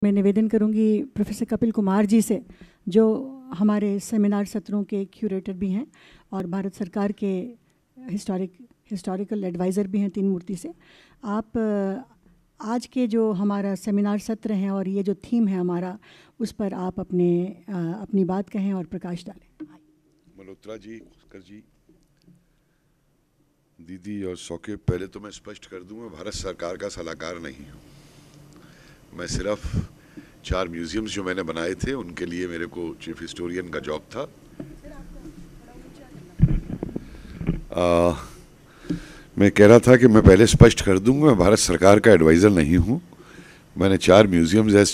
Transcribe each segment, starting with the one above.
मैं निवेदन करूंगी प्रोफेसर कपिल कुमार जी से, जो हमारे सेमिनार सत्रों के क्यूरेटर भी हैं और भारत सरकार के हिस्टोरिकल एडवाइज़र भी हैं तीन मूर्ति से। आप आज के जो हमारा सेमिनार सत्र हैं और ये जो थीम है हमारा, उस पर आप अपनी बात कहें और प्रकाश डालें। मल्होत्रा जी, कर जी, दीदी और सौके, पहले तो मैं स्पष्ट कर दूं, मैं भारत सरकार का सलाहकार नहीं हूं। मैं सिर्फ 4 म्यूजियम्स जो मैंने बनाए थे उनके लिए मेरे को चीफ हिस्टोरियन का जॉब था। मैं कह रहा था कि मैं पहले स्पष्ट कर दूंगा, मैं भारत सरकार का एडवाइज़र नहीं हूं। मैंने 4 म्यूजियम्स एज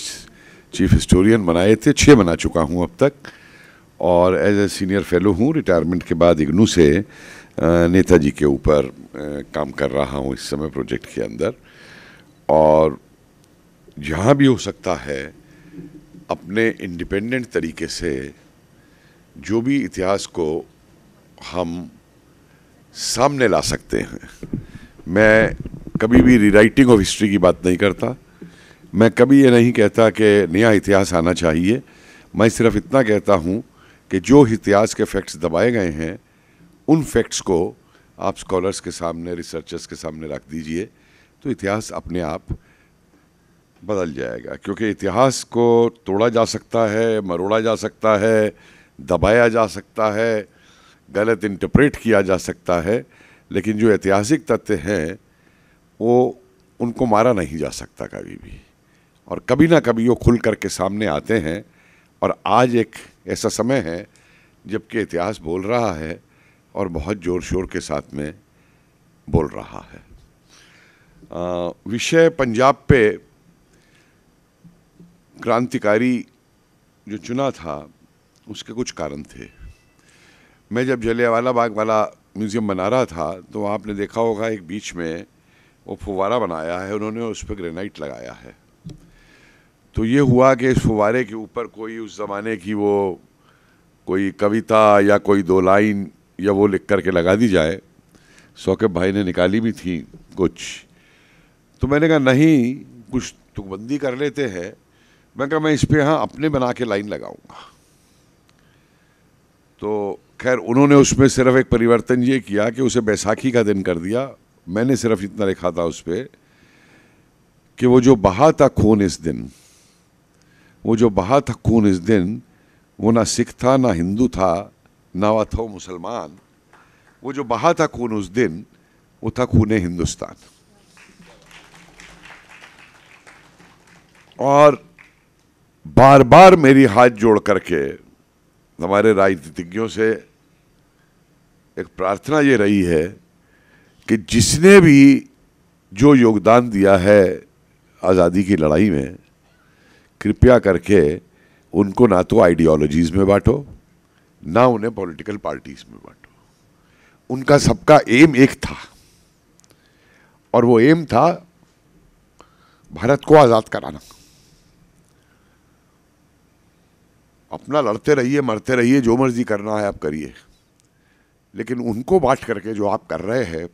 चीफ हिस्टोरियन बनाए थे, 6 बना चुका हूं अब तक, और एज ए सीनियर फेलो हूं। रिटायरमेंट के बाद इग्नू से नेताजी के ऊपर काम कर रहा हूं इस समय प्रोजेक्ट के अंदर। और जहाँ भी हो सकता है अपने इंडिपेंडेंट तरीके से जो भी इतिहास को हम सामने ला सकते हैं। मैं कभी भी रीराइटिंग ऑफ हिस्ट्री की बात नहीं करता। मैं कभी ये नहीं कहता कि नया इतिहास आना चाहिए। मैं सिर्फ इतना कहता हूँ कि जो इतिहास के फैक्ट्स दबाए गए हैं उन फैक्ट्स को आप स्कॉलर्स के सामने, रिसर्चर्स के सामने रख दीजिए, तो इतिहास अपने आप बदल जाएगा। क्योंकि इतिहास को तोड़ा जा सकता है, मरोड़ा जा सकता है, दबाया जा सकता है, गलत इंटरप्रेट किया जा सकता है, लेकिन जो ऐतिहासिक तथ्य हैं वो उनको मारा नहीं जा सकता कभी भी, और कभी ना कभी वो खुल करके सामने आते हैं। और आज एक ऐसा समय है जबकि इतिहास बोल रहा है और बहुत ज़ोर शोर के साथ में बोल रहा है। विषय पंजाब पे क्रांतिकारी जो चुना था उसके कुछ कारण थे। मैं जब जलियांवाला बाग वाला म्यूज़ियम बना रहा था तो आपने देखा होगा एक बीच में वो फुवारा बनाया है उन्होंने, उस पर ग्रेनाइट लगाया है। तो ये हुआ कि इस फुवारे के ऊपर कोई उस ज़माने की वो कोई कविता या कोई 2 लाइन या वो लिख करके लगा दी जाए। सौकेब भाई ने निकाली भी थी कुछ, तो मैंने कहा नहीं, कुछ तुकबंदी कर लेते हैं। मैं कहा मैं इस पे यहाँ अपने बना के लाइन लगाऊंगा। तो खैर उन्होंने उसमें सिर्फ एक परिवर्तन ये किया कि उसे बैसाखी का दिन कर दिया। मैंने सिर्फ इतना लिखा था उस पर कि वो जो बहा था खून इस दिन, वो जो बहा था खून इस दिन, वो ना सिख था ना हिंदू था ना वो था मुसलमान, वो जो बहा था खून उस दिन वो था खून हिंदुस्तान। और बार बार मेरी हाथ जोड़ करके हमारे राजनीतिज्ञों से एक प्रार्थना ये रही है कि जिसने भी जो योगदान दिया है आज़ादी की लड़ाई में, कृपया करके उनको ना तो आइडियोलॉजीज़ में बांटो, ना उन्हें पॉलिटिकल पार्टीज में बांटो। उनका सबका एम एक था, और वो एम था भारत को आज़ाद कराना। अपना लड़ते रहिए, मरते रहिए, जो मर्जी करना है आप करिए, लेकिन उनको बांट करके जो आप कर रहे हैं,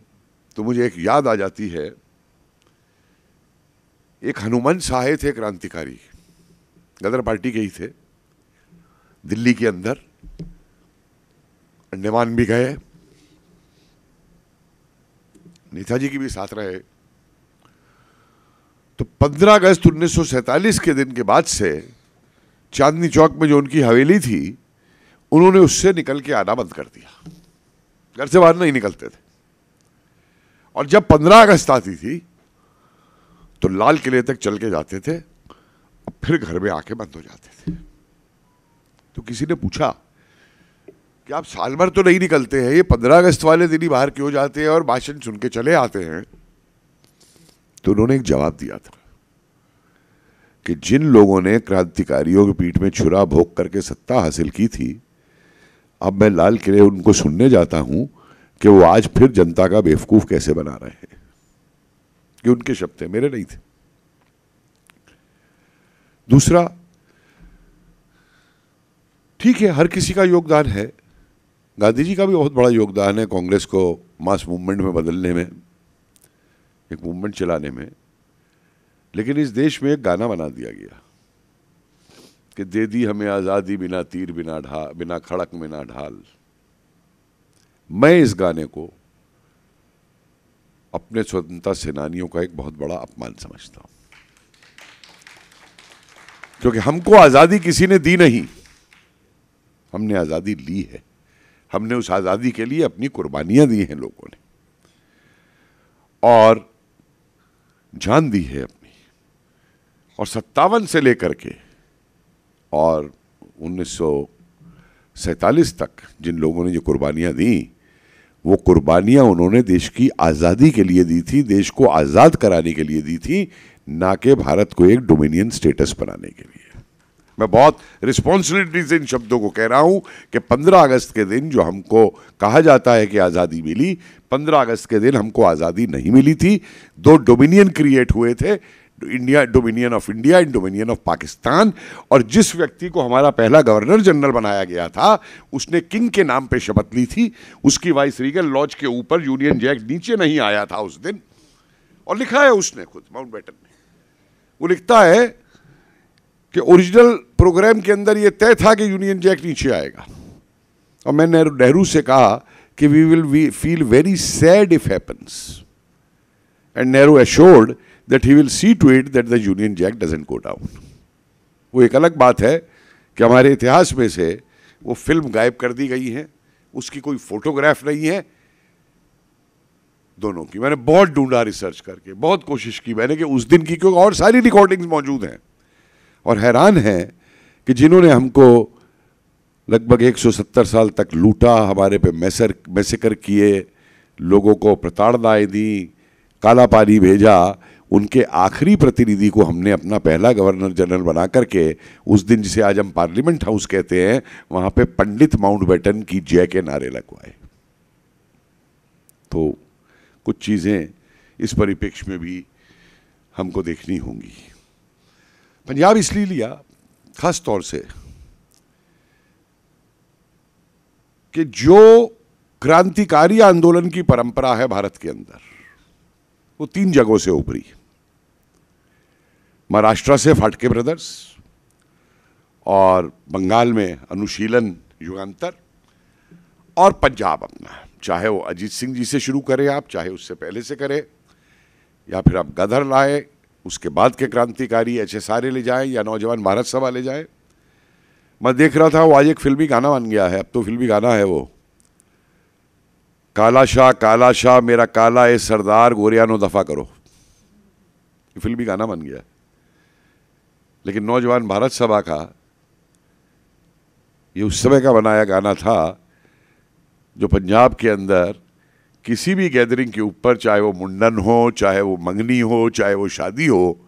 तो मुझे एक याद आ जाती है, एक हनुमान साहे थे क्रांतिकारी, गदर पार्टी के ही थे, दिल्ली के अंदर, अंडमान भी गए, नेताजी की भी साथ रहे। तो 15 अगस्त 1947 के दिन के बाद से चांदनी चौक में जो उनकी हवेली थी, उन्होंने उससे निकल के आना बंद कर दिया, घर से बाहर नहीं निकलते थे। और जब 15 अगस्त आती थी तो लाल किले तक चल के जाते थे और फिर घर में आके बंद हो जाते थे। तो किसी ने पूछा कि आप साल भर तो नहीं निकलते हैं, ये 15 अगस्त वाले दिन ही बाहर क्यों जाते हैं और भाषण सुन के चले आते हैं? तो उन्होंने एक जवाब दिया था कि जिन लोगों ने क्रांतिकारियों के पीठ में छुरा भोग करके सत्ता हासिल की थी, अब मैं लाल किले उनको सुनने जाता हूं कि वो आज फिर जनता का बेवकूफ कैसे बना रहे हैं। कि उनके शब्द थे, मेरे नहीं थे। दूसरा, ठीक है, हर किसी का योगदान है। गांधी जी का भी बहुत बड़ा योगदान है कांग्रेस को मास मूवमेंट में बदलने में, एक मूवमेंट चलाने में। लेकिन इस देश में एक गाना बना दिया गया कि दे दी हमें आज़ादी बिना तीर बिना खड़क बिना ढाल। मैं इस गाने को अपने स्वतंत्रता सेनानियों का एक बहुत बड़ा अपमान समझता हूं, क्योंकि हमको आज़ादी किसी ने दी नहीं, हमने आज़ादी ली है। हमने उस आज़ादी के लिए अपनी कुर्बानियां दी हैं लोगों ने, और जान दी है अपनी। और 57 से लेकर के और 1947 तक जिन लोगों ने जो कुर्बानियां दी, वो कुर्बानियां उन्होंने देश की आज़ादी के लिए दी थी, देश को आज़ाद कराने के लिए दी थी, ना कि भारत को एक डोमिनियन स्टेटस बनाने के लिए। मैं बहुत रिस्पॉन्सिबिलिटी से इन शब्दों को कह रहा हूं कि 15 अगस्त के दिन जो हमको कहा जाता है कि आज़ादी मिली, 15 अगस्त के दिन हमको आज़ादी नहीं मिली थी। दो डोमिनियन क्रिएट हुए थे, India, dominion of India and dominion of Pakistan. और जिस व्यक्ति को हमारा पहला गवर्नर जनरल बनाया गया था, उसने किंग के नाम पे शपथ ली थी। उसकी वाइस रीगल लॉज के ऊपर यूनियन जैक नीचे नहीं आया था उस दिन, और लिखा है उसने खुद, माउंटबेटन में वो लिखता है कि ओरिजिनल प्रोग्राम के अंदर यह तय था कि यूनियन जैक नीचे आएगा। और मैंने नेहरू से कहा कि we will feel very sad if happens, and Nehru assured that he will see to it that the Union Jack doesn't go down। वो एक अलग बात है कि हमारे इतिहास में से वो फिल्म गायब कर दी गई है, उसकी कोई फोटोग्राफ नहीं है दोनों की। मैंने बहुत ढूंढा रिसर्च करके, बहुत कोशिश की मैंने कि उस दिन की, क्योंकि और सारी रिकॉर्डिंग्स मौजूद हैं। और हैरान है कि जिन्होंने हमको लगभग 170 साल तक लूटा, हमारे पे मैसेकर किए, लोगों को प्रताड़नाएं दी, काला पानी भेजा, उनके आखिरी प्रतिनिधि को हमने अपना पहला गवर्नर जनरल बना करके उस दिन, जिसे आज हम पार्लियामेंट हाउस कहते हैं, वहां पे पंडित माउंटबेटन की जय के नारे लगवाए। तो कुछ चीजें इस परिप्रेक्ष्य में भी हमको देखनी होंगी। पंजाब इसलिए लिया खास तौर से कि जो क्रांतिकारी आंदोलन की परंपरा है भारत के अंदर, वो 3 जगहों से उभरी। महाराष्ट्र से फाटके ब्रदर्स, और बंगाल में अनुशीलन युगांतर, और पंजाब अपना, चाहे वो अजीत सिंह जी से शुरू करें आप, चाहे उससे पहले से करें, या फिर आप गदर लाए, उसके बाद के क्रांतिकारी HSRA ले जाएं, या नौजवान भारत सभा ले जाएं। मैं देख रहा था वो आज एक फिल्मी गाना बन गया है, अब तो फिल्मी गाना है वो, काला शाह मेरा काला ए सरदार गोरियानो दफा करो। ये फिल्मी गाना बन गया। लेकिन नौजवान भारत सभा का ये उस समय का बनाया गाना था जो पंजाब के अंदर किसी भी गैदरिंग के ऊपर, चाहे वो मुंडन हो, चाहे वो मंगनी हो, चाहे वो शादी हो,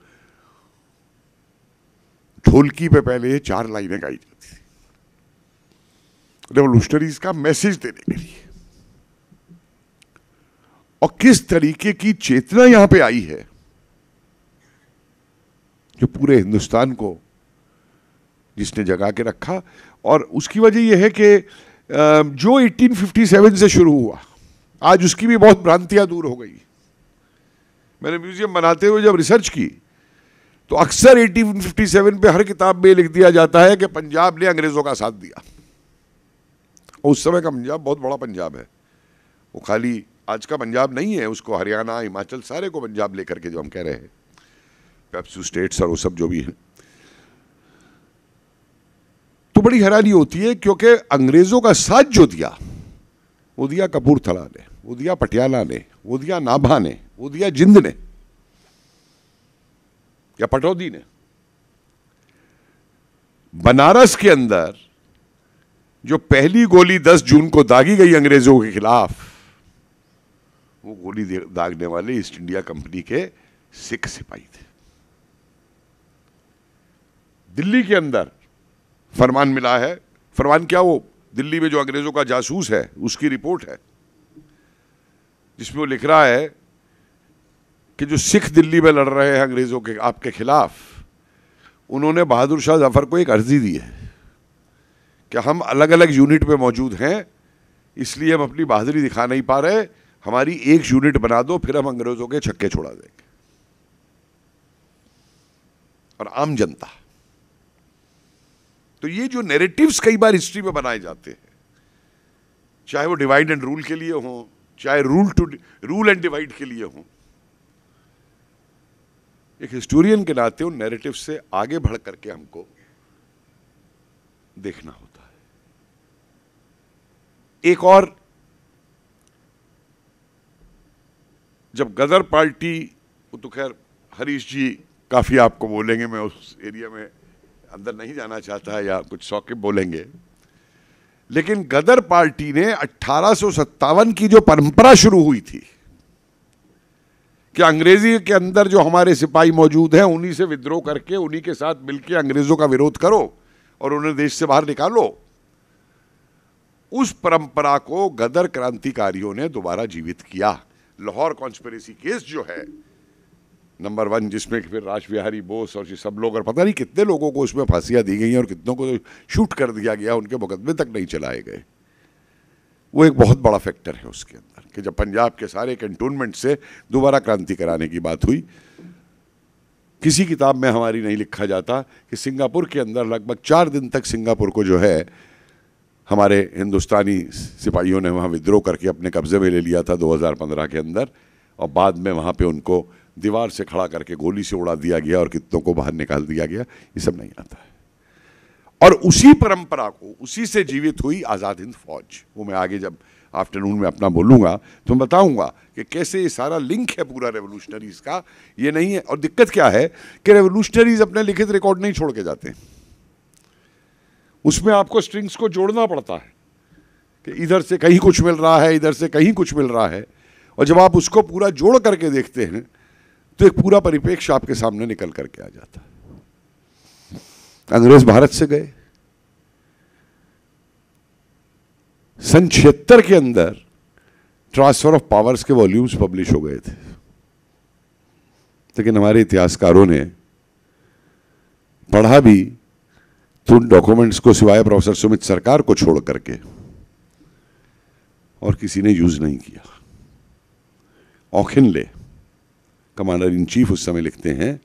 ढोलकी पे पहले ये 4 लाइनें गाई जाती थी, रेवोल्यूशनरीज का मैसेज देने के लिए। और किस तरीके की चेतना यहां पे आई है जो पूरे हिंदुस्तान को जिसने जगा के रखा। और उसकी वजह यह है कि जो 1857 से शुरू हुआ, आज उसकी भी बहुत भ्रांतियां दूर हो गई। मैंने म्यूजियम बनाते हुए जब रिसर्च की तो अक्सर 1857 पे हर किताब में लिख दिया जाता है कि पंजाब ने अंग्रेजों का साथ दिया। और उस समय का पंजाब बहुत बड़ा पंजाब है, वो खाली आज का पंजाब नहीं है, उसको हरियाणा, हिमाचल, सारे को पंजाब लेकर के जो हम कह रहे हैं, पेप्सू स्टेट्स और वो सब जो भी है। तो बड़ी हैरानी होती है क्योंकि अंग्रेजों का साथ जो दिया, वो दिया कपूरथला ने, वो दिया पटियाला ने, वो दिया नाभा ने, वो दिया जिंद ने या पटौदी ने। बनारस के अंदर जो पहली गोली 10 जून को दागी गई अंग्रेजों के खिलाफ, वो गोली दागने वाले ईस्ट इंडिया कंपनी के सिख सिपाही थे। दिल्ली के अंदर फरमान मिला है, फरमान क्या, वो दिल्ली में जो अंग्रेजों का जासूस है उसकी रिपोर्ट है, जिसमें वो लिख रहा है कि जो सिख दिल्ली में लड़ रहे हैं अंग्रेजों के आपके खिलाफ, उन्होंने बहादुर शाह जफर को एक अर्जी दी है कि हम अलग अलग यूनिट पे मौजूद हैं, इसलिए हम अपनी बहादुरी दिखा नहीं पा रहे, हमारी एक यूनिट बना दो, फिर हम अंग्रेजों के छक्के छोड़ा देंगे। और आम जनता तो ये जो नैरेटिव्स कई बार हिस्ट्री में बनाए जाते हैं, चाहे वो डिवाइड एंड रूल के लिए हों, चाहे रूल एंड डिवाइड के लिए हों, एक हिस्टोरियन के नाते उन नैरेटिव से आगे बढ़ करके हमको देखना होता है। एक और, जब गदर पार्टी, तो खैर हरीश जी काफी आपको बोलेंगे, मैं उस एरिया में अंदर नहीं जाना चाहता या कुछ सौकिब बोलेंगे, लेकिन गदर पार्टी ने 1857 की जो परंपरा शुरू हुई थी कि अंग्रेजी के अंदर जो हमारे सिपाही मौजूद हैं उन्हीं से विद्रोह करके उन्हीं के साथ मिलकर अंग्रेजों का विरोध करो और उन्हें देश से बाहर निकालो, उस परंपरा को गदर क्रांतिकारियों ने दोबारा जीवित किया। लाहौर कॉन्स्पिरेसी केस जो है नंबर 1, जिसमें फिर रासबिहारी बोस और सब लोग, और पता नहीं कितने लोगों को उसमें फांसियां दी गई और कितनों को शूट कर दिया गया, उनके मुकदमे तक नहीं चलाए गए। वो एक बहुत बड़ा फैक्टर है उसके अंदर कि जब पंजाब के सारे कैंटोनमेंट से दोबारा क्रांति कराने की बात हुई, किसी किताब में हमारी नहीं लिखा जाता कि सिंगापुर के अंदर लगभग 4 दिन तक सिंगापुर को जो है हमारे हिंदुस्तानी सिपाहियों ने वहाँ विद्रोह करके अपने कब्जे में ले लिया था 2015 के अंदर, और बाद में वहाँ पे उनको दीवार से खड़ा करके गोली से उड़ा दिया गया और कितनों को बाहर निकाल दिया गया। ये सब नहीं आता है। और उसी परंपरा को, उसी से जीवित हुई आज़ाद हिंद फौज। वो मैं आगे जब आफ्टरनून में अपना बोलूँगा तो मैं बताऊँगा कि कैसे ये सारा लिंक है पूरा रेवोल्यूशनरीज़ का। ये नहीं है, और दिक्कत क्या है कि रेवोल्यूशनरीज़ अपने लिखित रिकॉर्ड नहीं छोड़ के जाते, उसमें आपको स्ट्रिंग्स को जोड़ना पड़ता है कि इधर से कहीं कुछ मिल रहा है, इधर से कहीं कुछ मिल रहा है, और जब आप उसको पूरा जोड़ करके देखते हैं तो एक पूरा परिप्रेक्ष्य आपके सामने निकल करके आ जाता है। अंग्रेज भारत से गए, सन 76 के अंदर ट्रांसफर ऑफ पावर्स के वॉल्यूम्स पब्लिश हो गए थे, लेकिन हमारे इतिहासकारों ने पढ़ा भी तो उन डॉक्यूमेंट्स को सिवाय प्रोफेसर सुमित सरकार को छोड़ करके और किसी ने यूज नहीं किया। ऑखिनले कमांडर इन चीफ उस समय लिखते हैं,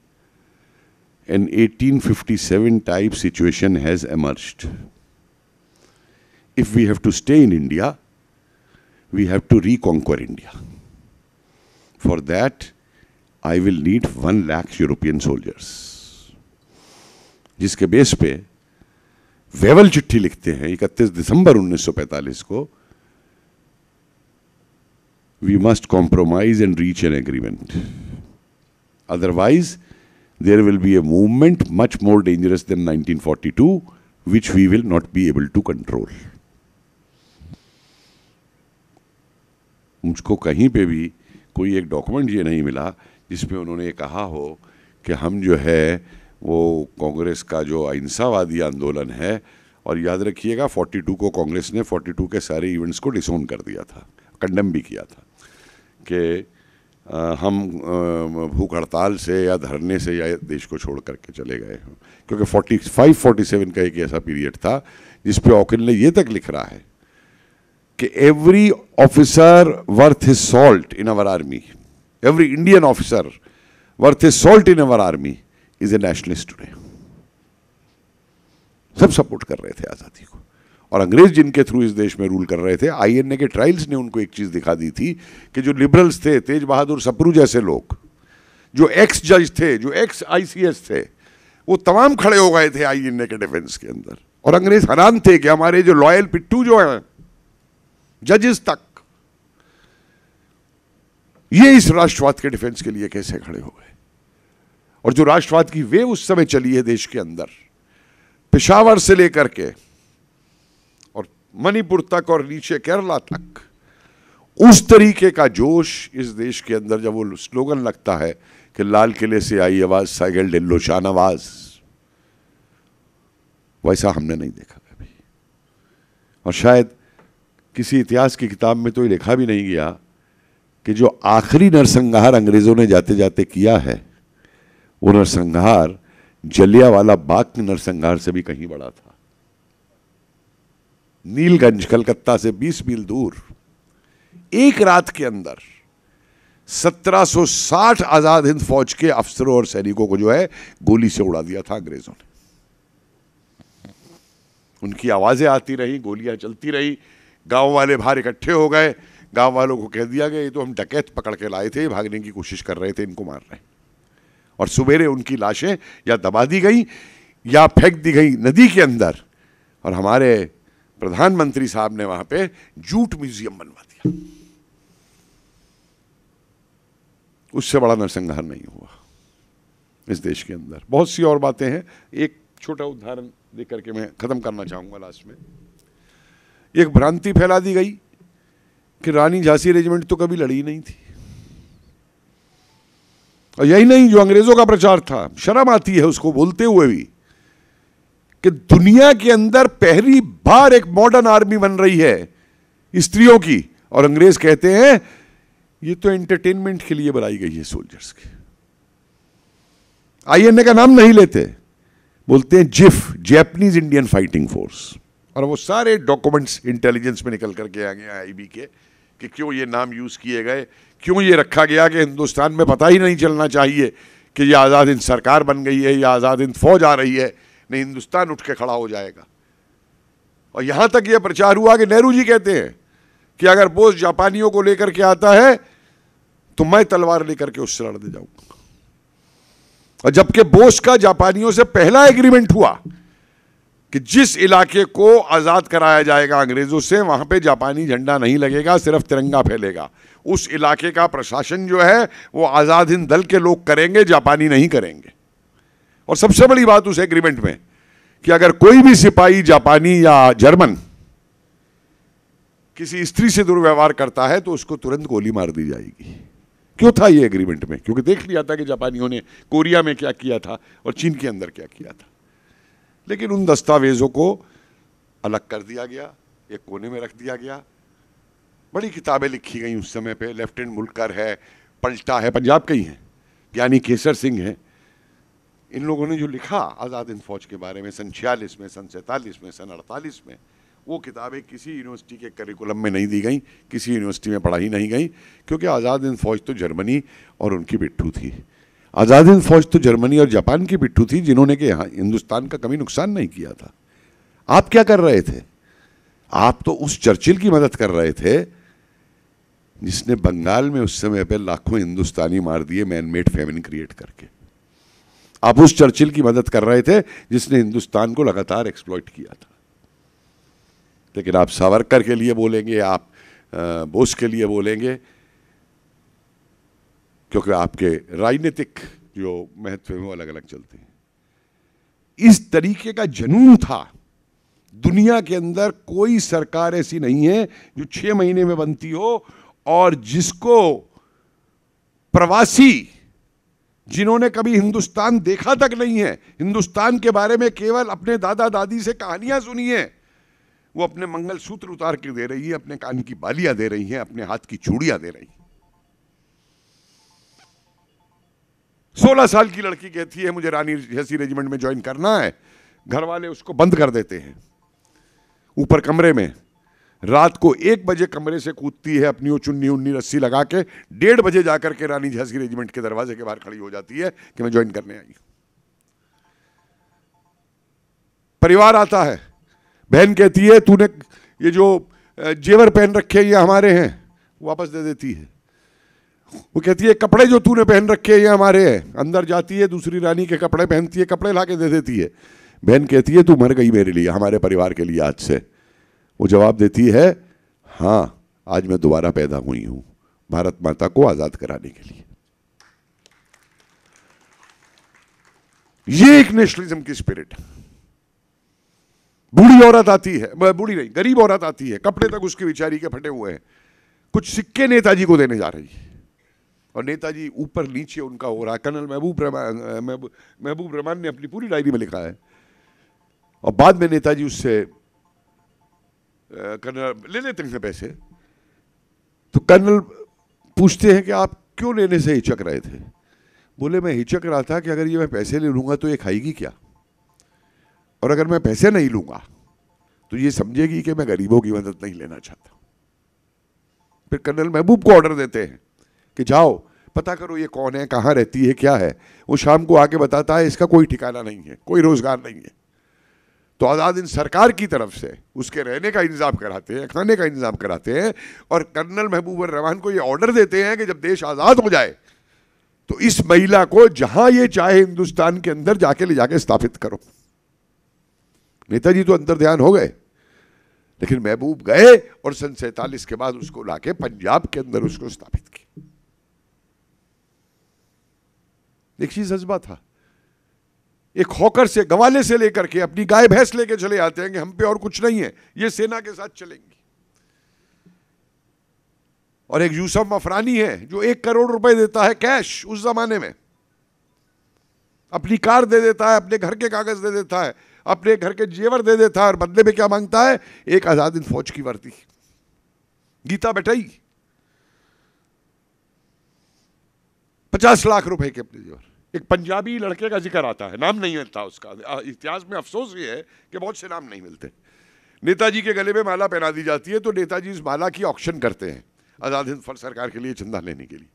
an 1857 type situation has emerged. If we have to stay in India, we have to reconquer India. For that, I will need 1 lakh European soldiers. जिसके बेस पे वेवल चिट्ठी लिखते हैं 31 दिसंबर 1945 को, we must compromise and reach an agreement. Otherwise, there will be a movement much more dangerous than 1942, which we will not be able to control. मुझको कहीं पे भी कोई एक डॉक्यूमेंट ये नहीं मिला जिसमें उन्होंने कहा हो कि हम जो है वो कांग्रेस का जो अहिंसावादी आंदोलन है, और याद रखिएगा 42 को कांग्रेस ने 42 के सारे इवेंट्स को डिसोन कर दिया था, कंडेम भी किया था कि हम भूख हड़ताल से या धरने से या देश को छोड़ करके चले गए हों, क्योंकि 45-47 का एक ऐसा पीरियड था जिस पे ऑकिनले ये तक लिख रहा है कि every officer worth his salt in our army, every Indian officer worth his salt in our army is a nationalist today. सब सपोर्ट कर रहे थे आज़ादी को, और अंग्रेज जिनके थ्रू इस देश में रूल कर रहे थे, आईएनए के ट्रायल्स ने उनको एक चीज दिखा दी थी कि जो लिबरल्स थे, तेज बहादुर सप्रू जैसे लोग, जो एक्स जज थे, जो एक्स आईसीएस थे, वो तमाम खड़े हो गए थे आईएनए के डिफेंस के अंदर। और अंग्रेज हैरान थे कि हमारे जो लॉयल पिट्टू जो हैं, जजेस तक, ये इस राष्ट्रवाद के डिफेंस के लिए कैसे खड़े हो गए। और जो राष्ट्रवाद की वेव उस समय चली है देश के अंदर, पेशावर से लेकर के और मणिपुर तक और नीचे केरला तक, उस तरीके का जोश इस देश के अंदर, जब वो स्लोगन लगता है कि लाल किले से आई आवाज साइकिल डिल्लो शाहनवाज, वैसा हमने नहीं देखा कभी। और शायद किसी इतिहास की किताब में तो ये लिखा भी नहीं गया कि जो आखिरी नरसंहार अंग्रेजों ने जाते जाते किया है, वो नरसंहार जलियांवाला बाग के नरसंहार से भी कहीं बड़ा था। नीलगंज कलकत्ता से 20 मील दूर एक रात के अंदर 1760 आजाद हिंद फौज के अफसरों और सैनिकों को जो है गोली से उड़ा दिया था अंग्रेजों ने। उनकी आवाज़ें आती रही, गोलियां चलती रही, गांव वाले बाहर इकट्ठे हो गए, गांव वालों को कह दिया गया ये तो हम डकैत पकड़ के लाए थे, भागने की कोशिश कर रहे थे, इनको मार रहे हैं। और सुबेरे उनकी लाशें या दबा दी गई या फेंक दी गई नदी के अंदर, और हमारे प्रधानमंत्री साहब ने वहां पे जूट म्यूजियम बनवा दिया। उससे बड़ा नरसंहार नहीं हुआ इस देश के अंदर। बहुत सी और बातें हैं, एक छोटा उदाहरण देकर के मैं खत्म करना चाहूंगा लास्ट में। एक भ्रांति फैला दी गई कि रानी झांसी रेजिमेंट तो कभी लड़ी नहीं थी, और यही नहीं जो अंग्रेजों का प्रचार था, शर्म आती है उसको बोलते हुए भी, कि दुनिया के अंदर पहली बार एक मॉडर्न आर्मी बन रही है स्त्रियों की, और अंग्रेज कहते हैं ये तो एंटरटेनमेंट के लिए बनाई गई है सोल्जर्स की। आईएनए का नाम नहीं लेते, बोलते हैं GIF, Japanese Indian fighting force. और वो सारे डॉक्यूमेंट्स इंटेलिजेंस में निकल करके आ गए आईबी के कि क्यों ये नाम यूज किए गए, क्यों ये रखा गया कि हिंदुस्तान में पता ही नहीं चलना चाहिए कि ये आज़ाद हिंद सरकार बन गई है या आज़ाद हिंद फौज आ रही है, नहीं हिंदुस्तान उठ के खड़ा हो जाएगा। और यहां तक ये प्रचार हुआ कि नेहरू जी कहते हैं कि अगर बोस जापानियों को लेकर के आता है तो मैं तलवार लेकर के उससे लड़ने जाऊंगा। और जबकि बोस का जापानियों से पहला एग्रीमेंट हुआ कि जिस इलाके को आजाद कराया जाएगा अंग्रेजों से, वहां पे जापानी झंडा नहीं लगेगा, सिर्फ तिरंगा फैलेगा। उस इलाके का प्रशासन जो है वो आजाद हिंद दल के लोग करेंगे, जापानी नहीं करेंगे। और सबसे बड़ी बात उस एग्रीमेंट में कि अगर कोई भी सिपाही जापानी या जर्मन किसी स्त्री से दुर्व्यवहार करता है तो उसको तुरंत गोली मार दी जाएगी। क्यों था ये एग्रीमेंट में? क्योंकि देख लिया था कि जापानियों ने कोरिया में क्या किया था और चीन के अंदर क्या किया था। लेकिन उन दस्तावेजों को अलग कर दिया गया, एक कोने में रख दिया गया। बड़ी किताबें लिखी गई उस समय पे, लेफ्टिनेंट मुल्कर है, पलटा है, पंजाब के ही हैं, ज्ञानी केसर सिंह है। इन लोगों ने जो लिखा आज़ाद हिंद फौज के बारे में सन 46 में, सन 47 में, सन 48 में, वो किताबें किसी यूनिवर्सिटी के करिकुलम में नहीं दी गई, किसी यूनिवर्सिटी में पढ़ाई नहीं गई, क्योंकि आज़ाद हिंद फौज तो जर्मनी और उनकी पिट्ठू थी। आज़ाद हिंद फौज तो जर्मनी और जापान की पिट्ठू थी, जिन्होंने कि यहाँ हिंदुस्तान का कभी नुकसान नहीं किया था। आप क्या कर रहे थे? आप तो उस चर्चिल की मदद कर रहे थे जिसने बंगाल में उस समय पे लाखों हिंदुस्तानी मार दिए मैन मेड फेमिन क्रिएट करके। आप उस चर्चिल की मदद कर रहे थे जिसने हिंदुस्तान को लगातार एक्सप्लॉइट किया था। लेकिन आप सावरकर के लिए बोलेंगे, आप बोस के लिए बोलेंगे, क्योंकि आपके राजनीतिक जो महत्व है वो अलग अलग चलते हैं। इस तरीके का जुनून था। दुनिया के अंदर कोई सरकार ऐसी नहीं है जो 6 महीने में बनती हो और जिसको प्रवासी जिन्होंने कभी हिंदुस्तान देखा तक नहीं है, हिंदुस्तान के बारे में केवल अपने दादा दादी से कहानियां सुनी है, वो अपने मंगलसूत्र उतार के दे रही है, अपने कान की बालियां दे रही हैं, अपने हाथ की चूड़ियां दे रही हैं। 16 साल की लड़की कहती है मुझे रानी झांसी रेजिमेंट में ज्वाइन करना है, घर वाले उसको बंद कर देते हैं ऊपर कमरे में। रात को 1 बजे कमरे से कूदती है, अपनी वो चुन्नी उन्नी रस्सी लगा के 1:30 बजे जाकर के रानी झांसी रेजिमेंट के दरवाजे के बाहर खड़ी हो जाती है कि मैं ज्वाइन करने आई। परिवार आता है, बहन कहती है तूने ये जो जेवर पहन रखे ये हमारे हैं, वापस दे देती है। वो कहती है कपड़े जो तूने पहन रखे ये हमारे हैं। अंदर जाती है, दूसरी रानी के कपड़े पहनती है, कपड़े ला के दे देती है। बहन कहती है तू मर गई मेरे लिए, हमारे परिवार के लिए आज से। वो जवाब देती है हाँ, आज मैं दोबारा पैदा हुई हूं भारत माता को आजाद कराने के लिए। ये एक नेशनलिज्म की स्पिरिट। बूढ़ी औरत आती है, बूढ़ी नहीं, गरीब औरत आती है, कपड़े तक उसकी बेचारी के फटे हुए हैं, कुछ सिक्के नेताजी को देने जा रही है और नेताजी ऊपर नीचे उनका हो रहा है। कर्नल महबूब रहमान ने अपनी पूरी डायरी में लिखा है। और बाद में नेताजी उससे कर्नल ले लेते हैं पैसे, तो कर्नल पूछते हैं कि आप क्यों लेने से हिचक रहे थे? बोले मैं हिचक रहा था कि अगर ये मैं पैसे ले लूंगा तो ये खाएगी क्या, और अगर मैं पैसे नहीं लूंगा तो ये समझेगी कि मैं गरीबों की मदद नहीं लेना चाहता। फिर कर्नल महबूब को ऑर्डर देते हैं कि जाओ पता करो ये कौन है, कहाँ रहती है, क्या है। वो शाम को आके बताता है इसका कोई ठिकाना नहीं है, कोई रोजगार नहीं है। तो आज़ाद हिंद सरकार की तरफ से उसके रहने का इंतजाम कराते हैं, खाने का इंतजाम कराते हैं, और कर्नल महबूब रहमान को ये ऑर्डर देते हैं कि जब देश आज़ाद हो जाए तो इस महिला को जहां ये चाहे हिंदुस्तान के अंदर जाके ले जाके स्थापित करो। नेताजी तो अंतर ध्यान हो गए, लेकिन महबूब गए और सन 47 के बाद उसको लाके पंजाब के अंदर उसको स्थापित किया। एक चीज जज्बा था, एक हॉकर से, गवाले से लेकर के अपनी गाय भैंस लेके चले आते हैं कि हम पे और कुछ नहीं है, ये सेना के साथ चलेंगी। और एक यूसुफ मफरानी है जो 1 करोड़ रुपए देता है कैश उस जमाने में, अपनी कार दे देता है, अपने घर के कागज दे देता है, अपने घर के जेवर दे देता है, और बदले में क्या मांगता है? एक आजाद हिंद फौज की वर्दी। गीता बटाई 50 लाख रुपए के अपने जेवर। एक पंजाबी लड़के का जिक्र आता है, नाम नहीं मिलता उसका, इतिहास में अफसोस ये है कि बहुत से नाम नहीं मिलते। नेताजी के गले में माला पहना दी जाती है, तो नेताजी इस माला की ऑक्शन करते हैं आजाद हिंद फौज सरकार के लिए चंदा लेने के लिए,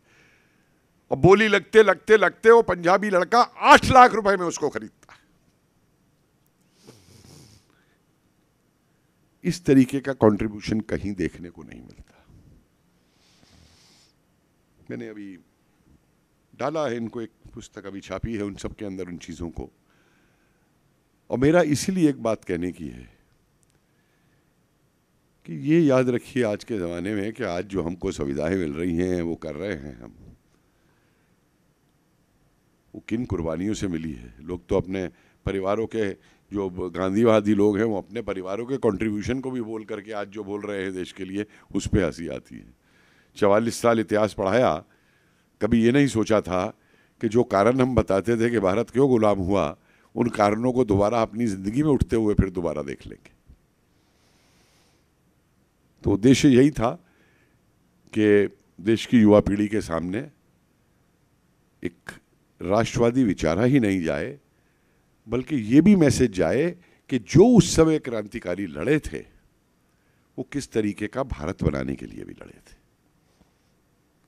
और बोली लगते लगते लगते वो पंजाबी लड़का 8 लाख रुपए में उसको खरीदता है। इस तरीके का कंट्रीब्यूशन कहीं देखने को नहीं मिलता। मैंने अभी डाला है इनको, एक पुस्तक अभी छापी है उन सब के अंदर उन चीजों को, और मेरा इसीलिए एक बात कहने की है कि ये याद रखिए आज के ज़माने में कि आज जो हमको सुविधाएं मिल रही हैं वो कर रहे हैं हम, वो किन कुर्बानियों से मिली है। लोग तो अपने परिवारों के, जो गांधीवादी लोग हैं, वो अपने परिवारों के कंट्रीब्यूशन को भी बोल करके आज जो बोल रहे हैं देश के लिए, उस पर हंसी आती है। 44 साल इतिहास पढ़ाया, कभी ये नहीं सोचा था कि जो कारण हम बताते थे कि भारत क्यों गुलाम हुआ, उन कारणों को दोबारा अपनी ज़िंदगी में उठते हुए फिर दोबारा देख लेंगे। तो उद्देश्य यही था कि देश की युवा पीढ़ी के सामने एक राष्ट्रवादी विचारा ही नहीं जाए, बल्कि ये भी मैसेज जाए कि जो उस समय क्रांतिकारी लड़े थे वो किस तरीके का भारत बनाने के लिए भी लड़े थे,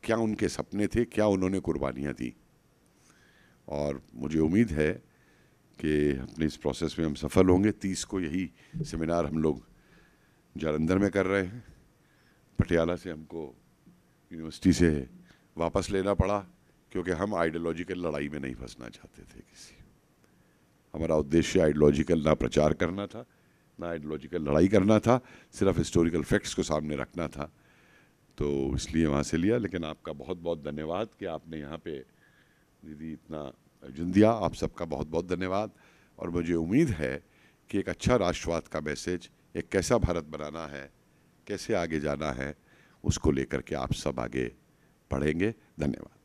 क्या उनके सपने थे, क्या उन्होंने कुर्बानियाँ दी। और मुझे उम्मीद है कि अपने इस प्रोसेस में हम सफल होंगे। 30 को यही सेमिनार हम लोग जालंधर में कर रहे हैं। पटियाला से हमको यूनिवर्सिटी से वापस लेना पड़ा, क्योंकि हम आइडियोलॉजिकल लड़ाई में नहीं फंसना चाहते थे किसी। हमारा उद्देश्य आइडियोलॉजिकल ना प्रचार करना था, ना आइडियोलॉजिकल लड़ाई करना था, सिर्फ हिस्टोरिकल फैक्ट्स को सामने रखना था। तो इसलिए वहाँ से लिया। लेकिन आपका बहुत बहुत धन्यवाद कि आपने यहाँ पे दीदी इतना आयोजन दिया। आप सबका बहुत बहुत धन्यवाद। और मुझे उम्मीद है कि एक अच्छा राष्ट्रवाद का मैसेज, एक कैसा भारत बनाना है, कैसे आगे जाना है, उसको लेकर के आप सब आगे बढ़ेंगे। धन्यवाद।